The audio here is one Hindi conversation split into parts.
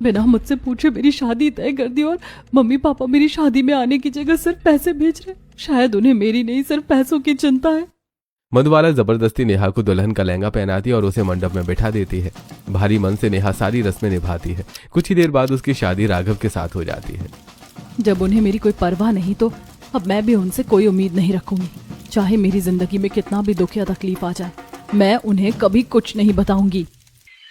बिना मुझसे पूछे मेरी शादी तय कर दी और मम्मी पापा मेरी शादी में आने की जगह सिर्फ पैसे भेज रहे। शायद उन्हें मेरी नहीं सिर्फ पैसों की चिंता है। मधुबाला जबरदस्ती नेहा को दुल्हन का लहंगा पहनाती और उसे मंडप में बिठा देती है। भारी मन से नेहा सारी रस्में निभाती है। कुछ ही देर बाद उसकी शादी राघव के साथ हो जाती है। जब उन्हें मेरी कोई परवाह नहीं तो अब मैं भी उनसे कोई उम्मीद नहीं रखूंगी। चाहे मेरी जिंदगी में कितना भी दुख या तकलीफ आ जाए, मैं उन्हें कभी कुछ नहीं बताऊंगी।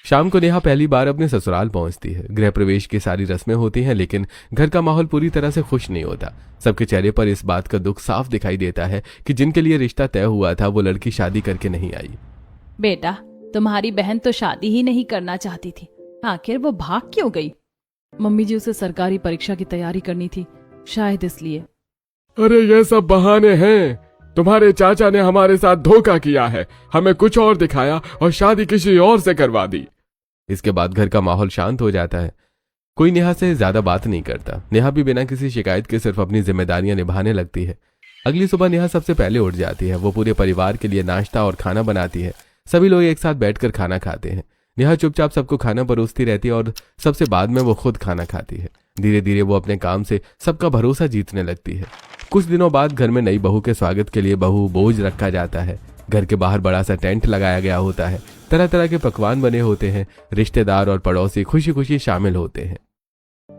शाम को नेहा पहली बार अपने ससुराल पहुंचती है। गृह प्रवेश की सारी रस्में होती हैं, लेकिन घर का माहौल पूरी तरह से खुश नहीं होता। सबके चेहरे पर इस बात का दुख साफ दिखाई देता है कि जिनके लिए रिश्ता तय हुआ था वो लड़की शादी करके नहीं आई। बेटा, तुम्हारी बहन तो शादी ही नहीं करना चाहती थी, आखिर वो भाग क्यों गई? मम्मी जी, उसे सरकारी परीक्षा की तैयारी करनी थी, शायद इसलिए। अरे ये सब बहाने हैं। तुम्हारे चाचा ने हमारे साथ धोखा किया है, हमें कुछ और दिखाया और शादी किसी और से करवा दी। इसके बाद घर का माहौल शांत हो जाता है। कोई नेहा से ज्यादा बात नहीं करता। नेहा भी बिना किसी शिकायत के सिर्फ अपनी जिम्मेदारियां निभाने लगती है। अगली सुबह नेहा सबसे पहले उठ जाती है। वो पूरे परिवार के लिए नाश्ता और खाना बनाती है। सभी लोग एक साथ बैठकर खाना खाते हैं। नेहा चुपचाप सबको खाना परोसती रहती है और सबसे बाद में वो खुद खाना खाती है। धीरे धीरे वो अपने काम से सबका भरोसा जीतने लगती है। कुछ दिनों बाद घर में नई बहू के स्वागत के लिए बहू बोझ रखा जाता है। घर के बाहर बड़ा सा टेंट लगाया गया होता है। तरह तरह के पकवान बने होते हैं। रिश्तेदार और पड़ोसी खुशी खुशी शामिल होते हैं।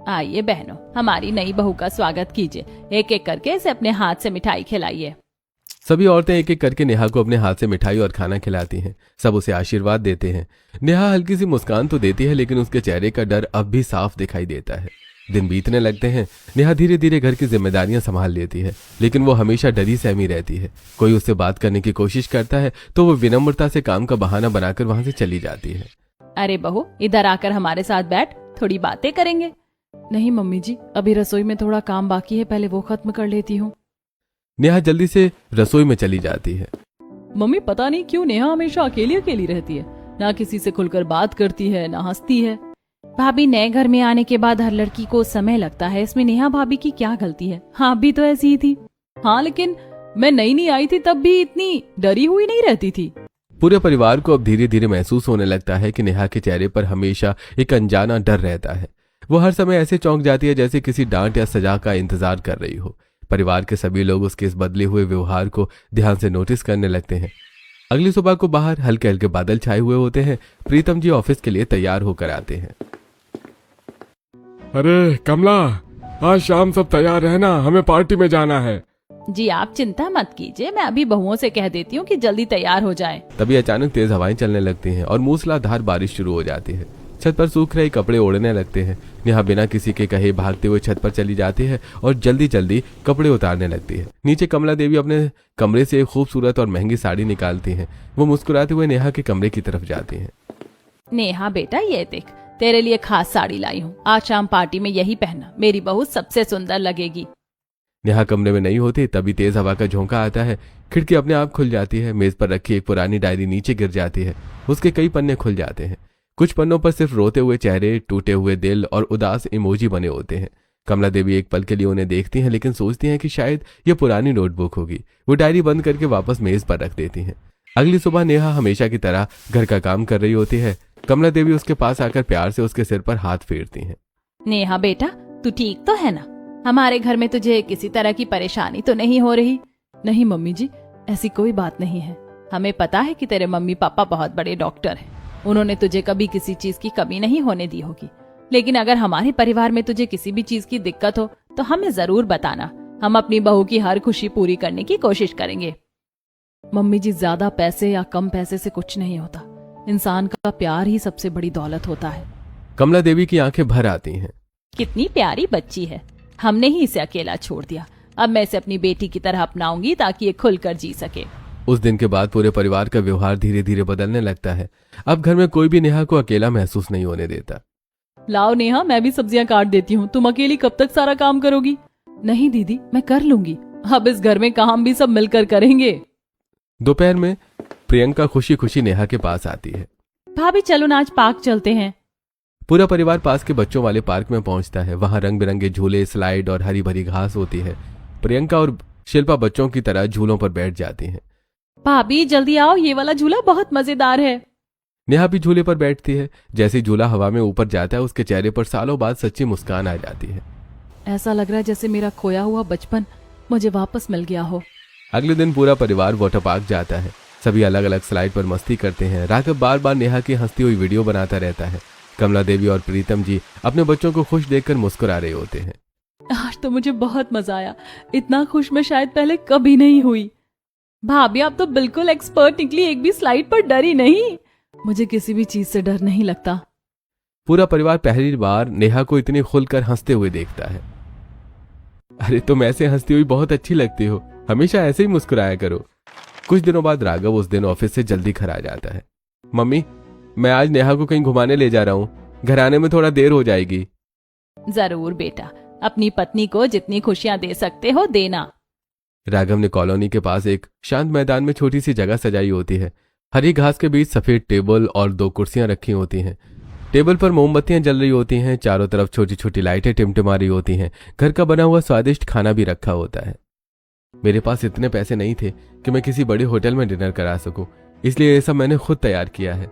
आइए बहनों, हमारी नई बहू का स्वागत कीजिए। एक एक करके इसे अपने हाथ से मिठाई खिलाइए। सभी औरतें एक एक करके नेहा को अपने हाथ से मिठाई और खाना खिलाती हैं। सब उसे आशीर्वाद देते हैं। नेहा हल्की सी मुस्कान तो देती है, लेकिन उसके चेहरे का डर अब भी साफ दिखाई देता है। दिन बीतने लगते हैं। नेहा धीरे धीरे घर की जिम्मेदारियां संभाल लेती है, लेकिन वो हमेशा डरी सहमी रहती है। कोई उससे बात करने की कोशिश करता है तो वो विनम्रता से काम का बहाना बनाकर वहां से चली जाती है। अरे बहू, इधर आकर हमारे साथ बैठ, थोड़ी बातें करेंगे। नहीं मम्मी जी, अभी रसोई में थोड़ा काम बाकी है, पहले वो खत्म कर लेती हूँ। नेहा जल्दी से रसोई में चली जाती है। मम्मी, पता नहीं क्यों नेहा हमेशा अकेली अकेली रहती है, ना किसी से खुलकर बात करती है ना हंसती है। भाभी, नए घर में आने के बाद हर लड़की को समय लगता है, इसमें नेहा भाभी की क्या गलती है? हाँ, भी तो ऐसी ही थी। हाँ, लेकिन मैं नई नई आई थी तब भी इतनी डरी हुई नहीं रहती थी। पूरे परिवार को अब धीरे धीरे महसूस होने लगता है कि नेहा के चेहरे पर हमेशा एक अनजाना डर रहता है। वो हर समय ऐसे चौंक जाती है जैसे किसी डांट या सजा का इंतजार कर रही हो। परिवार के सभी लोग उसके इस बदले हुए व्यवहार को ध्यान से नोटिस करने लगते हैं। अगली सुबह को बाहर हल्के हल्के बादल छाए हुए होते हैं। प्रीतम जी ऑफिस के लिए तैयार होकर आते हैं। अरे कमला, आज शाम सब तैयार रहना, हमें पार्टी में जाना है। जी आप चिंता मत कीजिए, मैं अभी बहुओं से कह देती हूँ कि जल्दी तैयार हो जाएं। तभी अचानक तेज हवाएं चलने लगती हैं और मूसलाधार बारिश शुरू हो जाती है। छत पर सूख रहे कपड़े ओढ़ने लगते हैं। नेहा बिना किसी के कहे भागते हुए छत पर चली जाती है और जल्दी जल्दी कपड़े उतारने लगती है। नीचे कमला देवी अपने कमरे से एक खूबसूरत और महंगी साड़ी निकालती हैं। वो मुस्कुराते हुए नेहा के कमरे की तरफ जाती हैं। नेहा बेटा, ये देख, तेरे लिए खास साड़ी लाई हूँ। आज शाम पार्टी में यही पहनना, मेरी बहू सबसे सुंदर लगेगी। नेहा कमरे में नहीं होती तभी तेज हवा का झोंका आता है। खिड़की अपने आप खुल जाती है। मेज पर रखी एक पुरानी डायरी नीचे गिर जाती है। उसके कई पन्ने खुल जाते हैं। कुछ पन्नों पर सिर्फ रोते हुए चेहरे, टूटे हुए दिल और उदास इमोजी बने होते हैं। कमला देवी एक पल के लिए उन्हें देखती हैं, लेकिन सोचती हैं कि शायद ये पुरानी नोटबुक होगी। वो डायरी बंद करके वापस मेज पर रख देती हैं। अगली सुबह नेहा हमेशा की तरह घर का काम कर रही होती है। कमला देवी उसके पास आकर प्यार से उसके सिर पर हाथ फेरती हैं। नेहा बेटा, तू ठीक तो है ना? हमारे घर में तुझे किसी तरह की परेशानी तो नहीं हो रही? नहीं मम्मी जी, ऐसी कोई बात नहीं है। हमें पता है कि तेरे मम्मी पापा बहुत बड़े डॉक्टर हैं। उन्होंने तुझे कभी किसी चीज की कमी नहीं होने दी होगी। लेकिन अगर हमारे परिवार में तुझे किसी भी चीज की दिक्कत हो तो हमें जरूर बताना। हम अपनी बहू की हर खुशी पूरी करने की कोशिश करेंगे। मम्मी जी, ज्यादा पैसे या कम पैसे से कुछ नहीं होता। इंसान का प्यार ही सबसे बड़ी दौलत होता है। कमला देवी की आंखें भर आती हैं। कितनी प्यारी बच्ची है। हमने ही इसे अकेला छोड़ दिया। अब मैं इसे अपनी बेटी की तरह अपनाऊंगी ताकि ये खुलकर जी सके। उस दिन के बाद पूरे परिवार का व्यवहार धीरे धीरे बदलने लगता है। अब घर में कोई भी नेहा को अकेला महसूस नहीं होने देता। लाओ नेहा, मैं भी सब्जियां काट देती हूँ। तुम अकेली कब तक सारा काम करोगी? नहीं दीदी, मैं कर लूंगी। अब इस घर में काम भी सब मिलकर करेंगे। दोपहर में प्रियंका खुशी खुशी नेहा के पास आती है। भाभी चलो ना, आज पार्क चलते हैं। पूरा परिवार पास के बच्चों वाले पार्क में पहुंचता है। वहां रंग बिरंगे झूले, स्लाइड और हरी भरी घास होती है। प्रियंका और शिल्पा बच्चों की तरह झूलों पर बैठ जाती हैं। भाभी जल्दी आओ, ये वाला झूला बहुत मजेदार है। नेहा भी झूले पर बैठती है। जैसे ही झूला हवा में ऊपर जाता है उसके चेहरे पर सालों बाद सच्ची मुस्कान आ जाती है। ऐसा लग रहा है जैसे मेरा खोया हुआ बचपन मुझे वापस मिल गया हो। अगले दिन पूरा परिवार वाटर पार्क जाता है। सभी अलग अलग स्लाइड पर मस्ती करते हैं। राघव बार बार नेहा की हंसती हुई वीडियो बनाता रहता है। कमला देवी और प्रीतम जी अपने बच्चों को खुश देखकर मुस्कुरा रहे होते हैं। आज तो मुझे बहुत मजा आया, इतना खुश मैं शायद पहले कभी नहीं हुई। भाभी आप तो बिल्कुल एक्सपर्ट निकली, एक भी स्लाइड पर डरी नहीं। मुझे किसी भी चीज से डर नहीं लगता। पूरा परिवार पहली बार नेहा को इतनी खुलकर हंसते हुए देखता है। अरे तुम ऐसे हंसती हुई बहुत अच्छी लगती हो, हमेशा ऐसे ही मुस्कुराया करो। कुछ दिनों बाद राघव उस दिन ऑफिस से जल्दी घर आ जाता है। मम्मी, मैं आज नेहा को कहीं घुमाने ले जा रहा हूँ, घर आने में थोड़ा देर हो जाएगी। जरूर बेटा, अपनी पत्नी को जितनी खुशियां दे सकते हो देना। राघव ने कॉलोनी के पास एक शांत मैदान में छोटी सी जगह सजाई होती है। हरी घास के बीच सफेद टेबल और 2 कुर्सियां रखी होती हैं। टेबल पर मोमबत्तियां जल रही होती हैं। चारों तरफ छोटी छोटी लाइटें टिमटिमा रही होती हैं। घर का बना हुआ स्वादिष्ट खाना भी रखा होता है। मेरे पास इतने पैसे नहीं थे कि मैं किसी बड़े होटल में डिनर करा सकूं, इसलिए ये सब मैंने खुद तैयार किया है।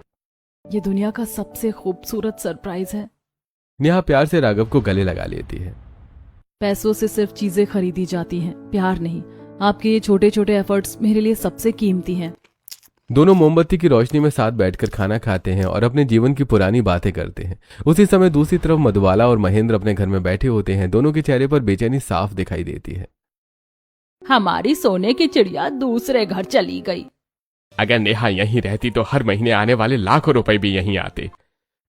ये दुनिया का सबसे खूबसूरत सरप्राइज है। नेहा प्यार से राघव को गले लगा लेती है। पैसों से सिर्फ चीजें खरीदी जाती हैं, प्यार नहीं। आपके ये छोटे छोटे एफर्ट्स मेरे लिए सबसे कीमती हैं। दोनों मोमबत्ती की रोशनी में साथ बैठकर खाना खाते हैं और अपने जीवन की पुरानी बातें करते हैं। उसी समय दूसरी तरफ मधुबाला और महेंद्र अपने घर में बैठे होते हैं। दोनों के चेहरे पर बेचैनी साफ दिखाई देती है। हमारी सोने की चिड़िया दूसरे घर चली गई। अगर नेहा यहीं रहती तो हर महीने आने वाले लाखों रुपए भी यहीं आते।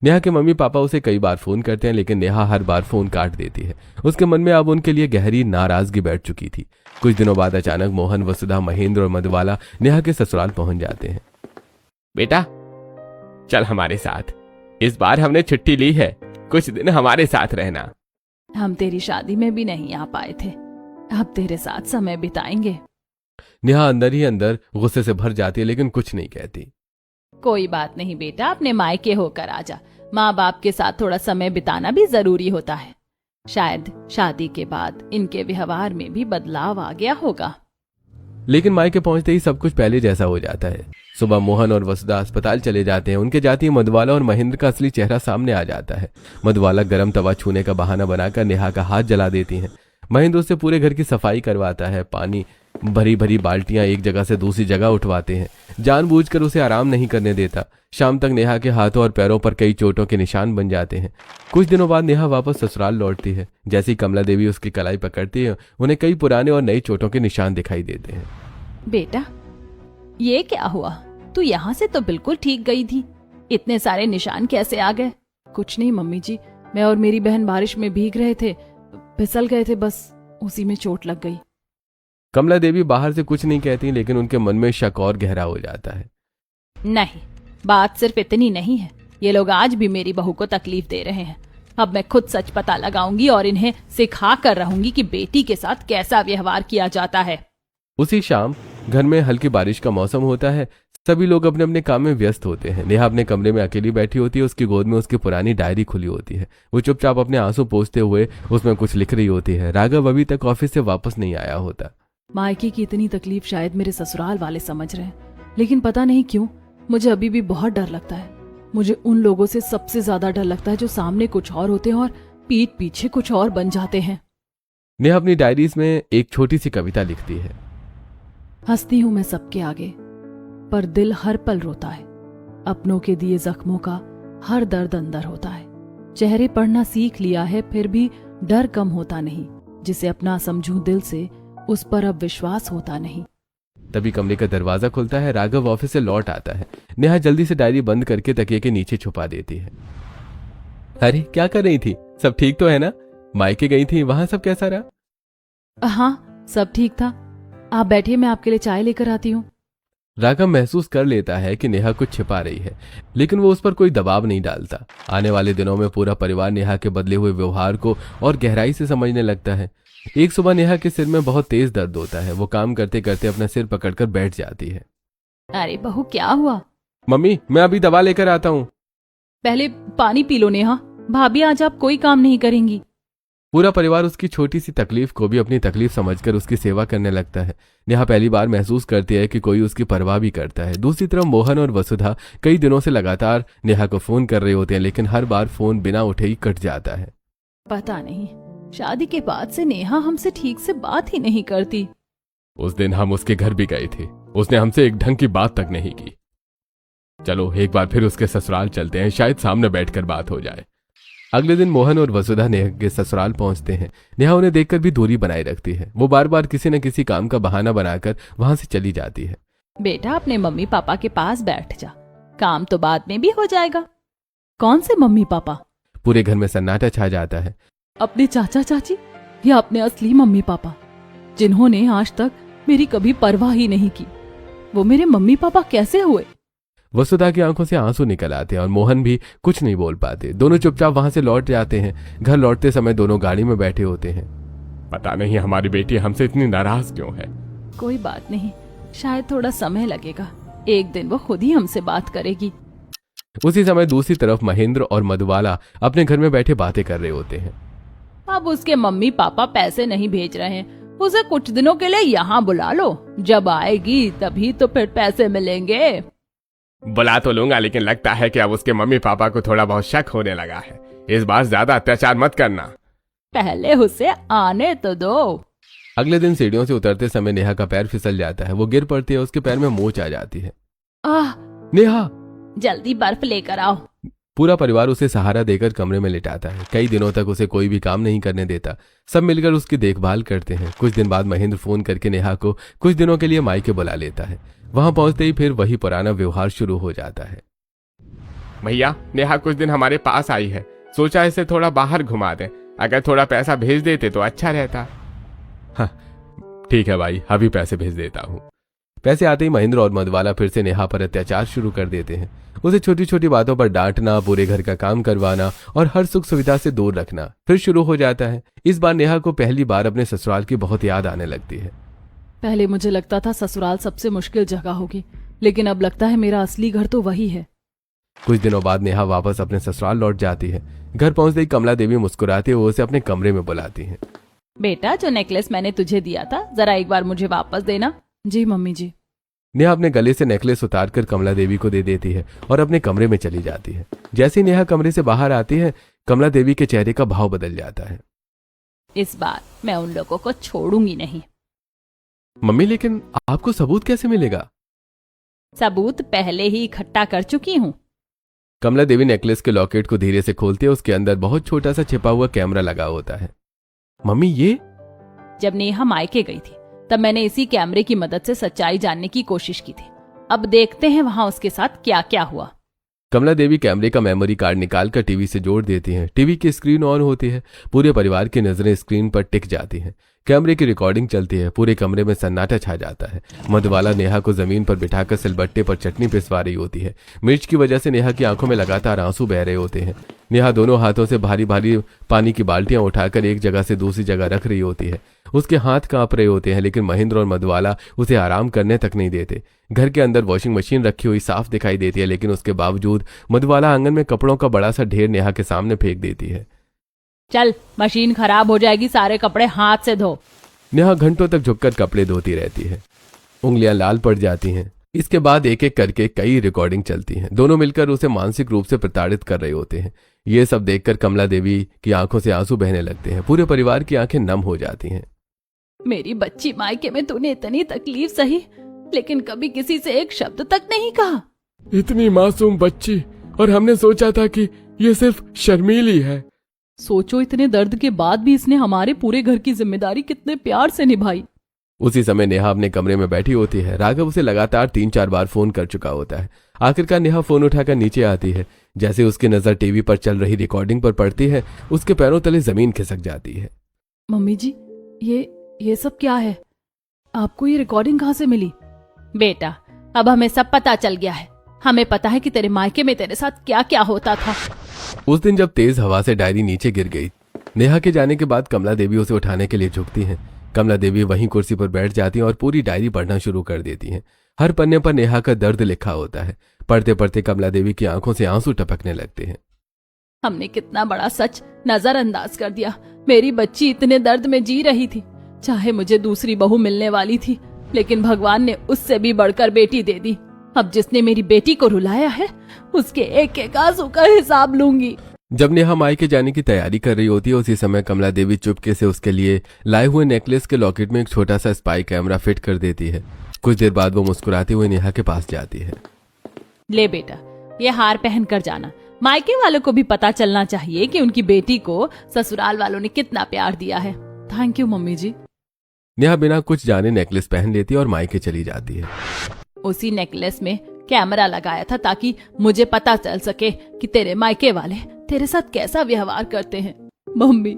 नेहा के मम्मी पापा उसे कई बार फोन करते हैं, लेकिन नेहा हर बार फोन काट देती है। उसके मन में अब उनके लिए गहरी नाराजगी बैठ चुकी थी। कुछ दिनों बाद अचानक मोहन, वसुधा, महेंद्र और मधुबाला नेहा के ससुराल पहुंच जाते हैं। बेटा चल हमारे साथ, इस बार हमने छुट्टी ली है, कुछ दिन हमारे साथ रहना। हम तेरी शादी में भी नहीं आ पाए थे, अब तेरे साथ समय बिताएंगे। नेहा अंदर ही अंदर गुस्से से भर जाती है, लेकिन कुछ नहीं कहती। कोई बात नहीं बेटा, अपने मायके होकर आजा। माँ बाप के साथ थोड़ा समय बिताना भी जरूरी होता है। शायद शादी के बाद इनके व्यवहार में भी बदलाव आ गया होगा। लेकिन मायके पहुंचते ही सब कुछ पहले जैसा हो जाता है। सुबह मोहन और वसुधा अस्पताल चले जाते हैं। उनके जाते ही मधुबाला और महेंद्र का असली चेहरा सामने आ जाता है। मधुबाला गर्म तवा छूने का बहाना बनाकर नेहा का हाथ जला देती हैं। महेंद्र उससे पूरे घर की सफाई करवाता है। पानी भरी भरी बाल्टियां एक जगह से दूसरी जगह उठवाते हैं, जानबूझकर उसे आराम नहीं करने देता। शाम तक नेहा के हाथों और पैरों पर कई चोटों के निशान बन जाते हैं। कुछ दिनों बाद नेहा वापस ससुराल लौटती है। जैसे ही कमला देवी उसकी कलाई पकड़ती है, उन्हें कई पुराने और नई चोटों के निशान दिखाई देते हैं। बेटा ये क्या हुआ? तू यहाँ से तो बिल्कुल ठीक गई थी, इतने सारे निशान कैसे आ गए? कुछ नहीं मम्मी जी, मैं और मेरी बहन बारिश में भीग रहे थे, फिसल गए थे, बस उसी में चोट लग गई। कमला देवी बाहर से कुछ नहीं कहती, लेकिन उनके मन में शक और गहरा हो जाता है। नहीं, बात सिर्फ इतनी नहीं है, ये लोग आज भी मेरी बहू को तकलीफ दे रहे हैं। अब मैं खुद सच पता लगाऊंगी और इन्हें सिखा कर रहूंगी कि बेटी के साथ कैसा व्यवहार किया जाता है। उसी शाम घर में हल्की बारिश का मौसम होता है। सभी लोग अपने अपने काम में व्यस्त होते हैं। नेहा अपने कमरे में अकेली बैठी होती है। उसकी गोद में उसकी पुरानी डायरी खुली होती है। वो चुपचाप अपने आंसू पोंछते हुए उसमें कुछ लिख रही होती है। राघव अभी तक ऑफिस से वापस नहीं आया होता। मायके की इतनी तकलीफ शायद मेरे ससुराल वाले समझ रहे हैं, लेकिन पता नहीं क्यों मुझे अभी भी बहुत डर लगता है। मुझे उन लोगों से सबसे ज्यादा डर लगता है जो सामने कुछ और होते हैं और पीठ पीछे कुछ और बन जाते हैं। नेहा अपनी डायरीज में एक छोटी सी कविता लिखती है। हंसती हूं मैं सबके आगे, पर दिल हर पल रोता है। अपनों के दिए जख्मों का हर दर्द अंदर होता है। चेहरे पढ़ना सीख लिया है, फिर भी डर कम होता नहीं। जिसे अपना समझूं दिल से, उस पर अब विश्वास होता नहीं। तभी कमरे का दरवाजा खुलता है। राघव ऑफिस से लौट आता है। नेहा जल्दी से डायरी बंद करके तकिए के नीचे छुपा देती है। अरे क्या कर रही थी? सब ठीक तो है ना? मायके गई थी, वहां सब कैसा रहा? हाँ, सब ठीक था। आप बैठिए, मैं आपके लिए चाय लेकर आती हूँ। राघव महसूस कर लेता है कि नेहा कुछ छिपा रही है, लेकिन वो उस पर कोई दबाव नहीं डालता। आने वाले दिनों में पूरा परिवार नेहा के बदले हुए व्यवहार को और गहराई से समझने लगता है। एक सुबह नेहा के सिर में बहुत तेज दर्द होता है। वो काम करते करते अपना सिर पकड़कर बैठ जाती है। अरे बहू, क्या हुआ? मम्मी, मैं अभी दवा लेकर आता हूँ। पहले पानी पी लो नेहा। भाभी आज आप कोई काम नहीं करेंगी। पूरा परिवार उसकी छोटी सी तकलीफ को भी अपनी तकलीफ समझकर उसकी सेवा करने लगता है। नेहा पहली बार महसूस करती है कि कोई उसकी परवाह भी करता है। दूसरी तरफ मोहन और वसुधा कई दिनों से लगातार नेहा को फोन कर रहे होते हैं, लेकिन हर बार फोन बिना उठे ही कट जाता है। पता नहीं, शादी के बाद से नेहा हमसे ठीक से बात ही नहीं करती। उस दिन हम उसके घर भी गए थे, उसने हमसे एक ढंग की बात तक नहीं की। चलो एक बार फिर उसके ससुराल चलते हैं, शायद सामने बैठकर बात हो जाए। अगले दिन मोहन और वसुधा नेहा के ससुराल पहुंचते हैं। नेहा उन्हें देखकर भी दूरी बनाए रखती है। वो बार बार किसी न किसी काम का बहाना बनाकर वहां से चली जाती है। बेटा अपने मम्मी पापा के पास बैठ जा, काम तो बाद में भी हो जाएगा। कौन से मम्मी पापा? पूरे घर में सन्नाटा छा जाता है। अपने चाचा चाची या अपने असली मम्मी पापा, जिन्होंने आज तक मेरी कभी परवाह ही नहीं की, वो मेरे मम्मी पापा कैसे हुए? वसुधा की आंखों से आंसू निकल आते हैं और मोहन भी कुछ नहीं बोल पाते। दोनों चुपचाप वहां से लौट जाते हैं। घर लौटते समय दोनों गाड़ी में बैठे होते हैं। पता नहीं हमारी बेटी हमसे इतनी नाराज क्यों है। कोई बात नहीं, शायद थोड़ा समय लगेगा, एक दिन वो खुद ही हमसे बात करेगी। उसी समय दूसरी तरफ महेंद्र और मधुबाला अपने घर में बैठे बातें कर रहे होते हैं। अब उसके मम्मी पापा पैसे नहीं भेज रहे हैं, उसे कुछ दिनों के लिए यहाँ बुला लो, जब आएगी तभी तो फिर पैसे मिलेंगे। बुला तो लूंगा, लेकिन लगता है कि अब उसके मम्मी पापा को थोड़ा बहुत शक होने लगा है। इस बार ज्यादा अत्याचार मत करना। पहले उसे आने तो दो। अगले दिन सीढ़ियों से उतरते समय नेहा का पैर फिसल जाता है। वो गिर पड़ती है, उसके पैर में मोच आ जाती है। आह, नेहा, जल्दी बर्फ लेकर आओ। पूरा परिवार उसे सहारा देकर कमरे में लिटाता है। कई दिनों तक उसे कोई भी काम नहीं करने देता। सब मिलकर उसकी देखभाल करते हैं। कुछ दिन बाद महेंद्र फोन करके नेहा को कुछ दिनों के लिए मायके बुला लेता है। वहां पहुंचते ही फिर वही पुराना व्यवहार शुरू हो जाता है। भैया, नेहा कुछ दिन हमारे पास आई है, सोचा इसे थोड़ा बाहर घुमा दें। अगर थोड़ा पैसा भेज देते तो अच्छा रहता। हाँ ठीक है भाई, अभी पैसे भेज देता हूँ। पैसे आते ही महेंद्र और मधुबाला फिर से नेहा पर अत्याचार शुरू कर देते हैं। उसे छोटी छोटी बातों पर डांटना, पूरे घर का काम करवाना और हर सुख सुविधा से दूर रखना फिर शुरू हो जाता है। इस बार नेहा को पहली बार अपने ससुराल की बहुत याद आने लगती है। पहले मुझे लगता था ससुराल सबसे मुश्किल जगह होगी, लेकिन अब लगता है मेरा असली घर तो वही है। कुछ दिनों बाद नेहा वापस अपने ससुराल लौट जाती है। घर पहुंचते ही कमला देवी मुस्कुराती हुए उसे अपने कमरे में बुलाती है। बेटा, जो नेकलेस मैंने तुझे दिया था, जरा एक बार मुझे वापस देना। जी मम्मी जी। नेहा अपने गले से नेकलेस उतारकर कमला देवी को दे देती है और अपने कमरे में चली जाती है। जैसे ही नेहा कमरे से बाहर आती है, कमला देवी के चेहरे का भाव बदल जाता है। इस बार मैं उन लोगों को छोड़ूंगी नहीं। मम्मी, लेकिन आपको सबूत कैसे मिलेगा? सबूत पहले ही इकट्ठा कर चुकी हूँ। कमला देवी नेकलेस के लॉकेट को धीरे से खोलती है। उसके अंदर बहुत छोटा सा छिपा हुआ कैमरा लगा होता है। मम्मी, ये? जब नेहा मायके गई थी तब मैंने इसी कैमरे की मदद से सच्चाई जानने की कोशिश की थी। अब देखते हैं वहां उसके साथ क्या क्या हुआ। कमला देवी कैमरे का मेमोरी कार्ड निकालकर टीवी से जोड़ देती हैं। टीवी की स्क्रीन ऑन होती है। पूरे परिवार की नजरें स्क्रीन पर टिक जाती हैं। कैमरे की रिकॉर्डिंग चलती है। पूरे कमरे में सन्नाटा छा जाता है। मधुबाला नेहा को जमीन पर बिठाकर सिलबट्टे पर चटनी पिसवा रही होती है। मिर्च की वजह से नेहा की आंखों में लगातार आंसू बह रहे होते हैं। नेहा दोनों हाथों से भारी भारी पानी की बाल्टियां उठाकर एक जगह से दूसरी जगह रख रही होती है। उसके हाथ कांप रहे होते हैं, लेकिन महेंद्र और मधुबाला उसे आराम करने तक नहीं देते। घर के अंदर वॉशिंग मशीन रखी हुई साफ दिखाई देती है, लेकिन उसके बावजूद मधुबाला आंगन में कपड़ों का बड़ा सा ढेर नेहा के सामने फेंक देती है। चल, मशीन खराब हो जाएगी, सारे कपड़े हाथ से धो। नेहा घंटों तक झुककर कपड़े धोती रहती है। उंगलियां लाल पड़ जाती हैं। इसके बाद एक एक करके कई रिकॉर्डिंग चलती हैं। दोनों मिलकर उसे मानसिक रूप से प्रताड़ित कर रहे होते हैं। ये सब देखकर कमला देवी की आंखों से आंसू बहने लगते हैं। पूरे परिवार की आंखें नम हो जाती हैं। मेरी बच्ची मायके में तूने इतनी तकलीफ सही, लेकिन कभी किसी से एक शब्द तक नहीं कहा। इतनी मासूम बच्ची, और हमने सोचा था कि ये सिर्फ शर्मीली है। सोचो, इतने दर्द के बाद भी इसने हमारे पूरे घर की जिम्मेदारी कितने प्यार से निभाई। उसी समय नेहा अपने कमरे में बैठी होती है। राघव उसे लगातार 3-4 बार फोन कर चुका होता है। आखिरकार नेहा फोन उठाकर नीचे आती है। जैसे उसकी नजर टीवी पर चल रही रिकॉर्डिंग पर पड़ती है, उसके पैरों तले जमीन खिसक जाती है। मम्मी जी, ये सब क्या है? आपको ये रिकॉर्डिंग कहाँ से मिली? बेटा, अब हमें सब पता चल गया है। हमें पता है कि तेरे मायके में तेरे साथ क्या क्या होता था। उस दिन जब तेज हवा से डायरी नीचे गिर गई, नेहा के जाने के बाद कमला देवी उसे उठाने के लिए झुकती हैं। कमला देवी वहीं कुर्सी पर बैठ जाती हैं और पूरी डायरी पढ़ना शुरू कर देती हैं। हर पन्ने पर नेहा का दर्द लिखा होता है। पढ़ते पढ़ते कमला देवी की आंखों से आंसू टपकने लगते हैं। हमने कितना बड़ा सच नजरअंदाज कर दिया। मेरी बच्ची इतने दर्द में जी रही थी। चाहे मुझे दूसरी बहू मिलने वाली थी, लेकिन भगवान ने उससे भी बढ़कर बेटी दे दी। अब जिसने मेरी बेटी को रुलाया है, उसके एक एक आंसू का हिसाब लूंगी। जब नेहा मायके जाने की तैयारी कर रही होती है, उसी समय कमला देवी चुपके से उसके लिए लाए हुए नेकलेस के लॉकेट में एक छोटा सा स्पाई कैमरा फिट कर देती है। कुछ देर बाद वो मुस्कुराते हुए नेहा के पास जाती है। ले बेटा, ये हार पहन कर जाना। मायके वालों को भी पता चलना चाहिए कि उनकी बेटी को ससुराल वालों ने कितना प्यार दिया है। थैंक यू मम्मी जी। नेहा बिना कुछ जाने नेकलेस पहन लेती है और मायके चली जाती है। उसी नेकलेस में कैमरा लगाया था ताकि मुझे पता चल सके कि तेरे मायके वाले तेरे साथ कैसा व्यवहार करते हैं। मम्मी,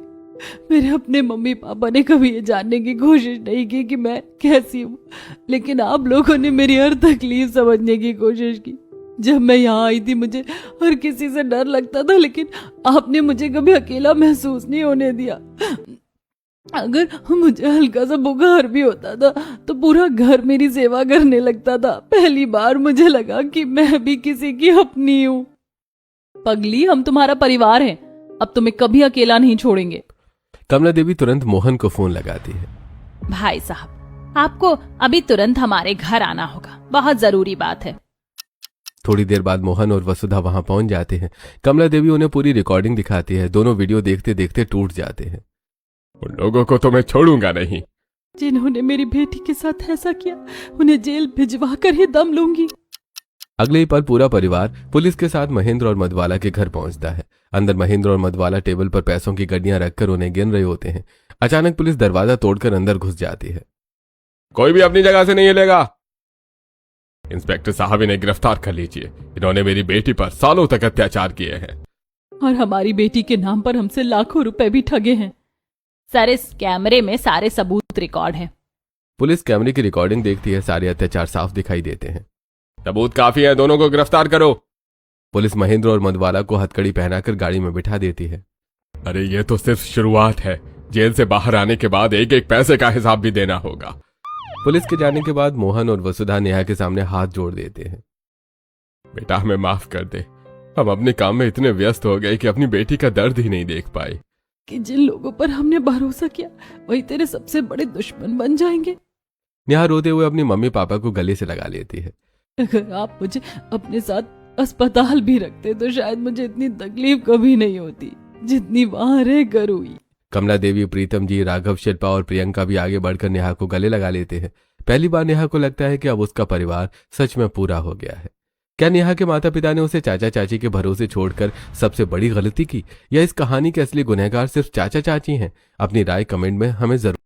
मेरे अपने मम्मी पापा ने कभी ये जानने की कोशिश नहीं की कि मैं कैसी हूँ, लेकिन आप लोगों ने मेरी हर तकलीफ समझने की कोशिश की। जब मैं यहाँ आई थी मुझे हर किसी से डर लगता था, लेकिन आपने मुझे कभी अकेला महसूस नहीं होने दिया। अगर मुझे हल्का सा बुखार भी होता था तो पूरा घर मेरी सेवा करने लगता था। पहली बार मुझे लगा कि मैं भी किसी की अपनी हूँ। पगली, हम तुम्हारा परिवार हैं, अब तुम्हें कभी अकेला नहीं छोड़ेंगे। कमला देवी तुरंत मोहन को फोन लगाती है। भाई साहब, आपको अभी तुरंत हमारे घर आना होगा, बहुत जरूरी बात है। थोड़ी देर बाद मोहन और वसुधा वहां पहुंच जाते हैं। कमला देवी उन्हें पूरी रिकॉर्डिंग दिखाती है। दोनों वीडियो देखते देखते टूट जाते हैं। उन लोगों को तो मैं छोड़ूंगा नहीं। जिन्होंने मेरी बेटी के साथ ऐसा किया, उन्हें जेल भिजवा कर ही दम लूंगी। अगले ही पल पूरा परिवार पुलिस के साथ महेंद्र और मधवाला के घर पहुंचता है। अंदर महेंद्र और मधवाला टेबल पर पैसों की गड्डियां रखकर उन्हें गिन रहे होते हैं। अचानक पुलिस दरवाजा तोड़कर अंदर घुस जाती है। कोई भी अपनी जगह से नहीं हिलेगा। इंस्पेक्टर साहब, इन्हें गिरफ्तार कर लीजिए। इन्होंने मेरी बेटी पर सालों तक अत्याचार किए हैं और हमारी बेटी के नाम पर हमसे लाखों रुपए भी ठगे हैं। सर, इस कैमरे में सारे सबूत रिकॉर्ड हैं। पुलिस कैमरे की रिकॉर्डिंग देखती है। सारे अत्याचार साफ दिखाई देते हैं। सबूत काफी है, दोनों को गिरफ्तार करो। पुलिस महेंद्र और मधवाला को हथकड़ी पहनाकर गाड़ी में बिठा देती है। अरे ये तो सिर्फ शुरुआत है। जेल से बाहर आने के बाद एक एक पैसे का हिसाब भी देना होगा। पुलिस के जाने के बाद मोहन और वसुधा नेहा के सामने हाथ जोड़ देते हैं। बेटा, हमें माफ कर दे। हम अपने काम में इतने व्यस्त हो गए कि अपनी बेटी का दर्द ही नहीं देख पाए। कि जिन लोगों पर हमने भरोसा किया वही तेरे सबसे बड़े दुश्मन बन जाएंगे। नेहा रोते हुए अपनी मम्मी पापा को गले से लगा लेती है। अगर आप मुझे अपने साथ अस्पताल भी रखते तो शायद मुझे इतनी तकलीफ कभी नहीं होती जितनी वहां रहकर हुई। कमला देवी, प्रीतम जी, राघव, शिल्पा और प्रियंका भी आगे बढ़कर नेहा को गले लगा लेते हैं। पहली बार नेहा को लगता है कि अब उसका परिवार सच में पूरा हो गया है। क्या नेहा के माता पिता ने उसे चाचा चाची के भरोसे छोड़कर सबसे बड़ी गलती की, या इस कहानी के असली गुनहगार सिर्फ चाचा चाची हैं? अपनी राय कमेंट में हमें जरूर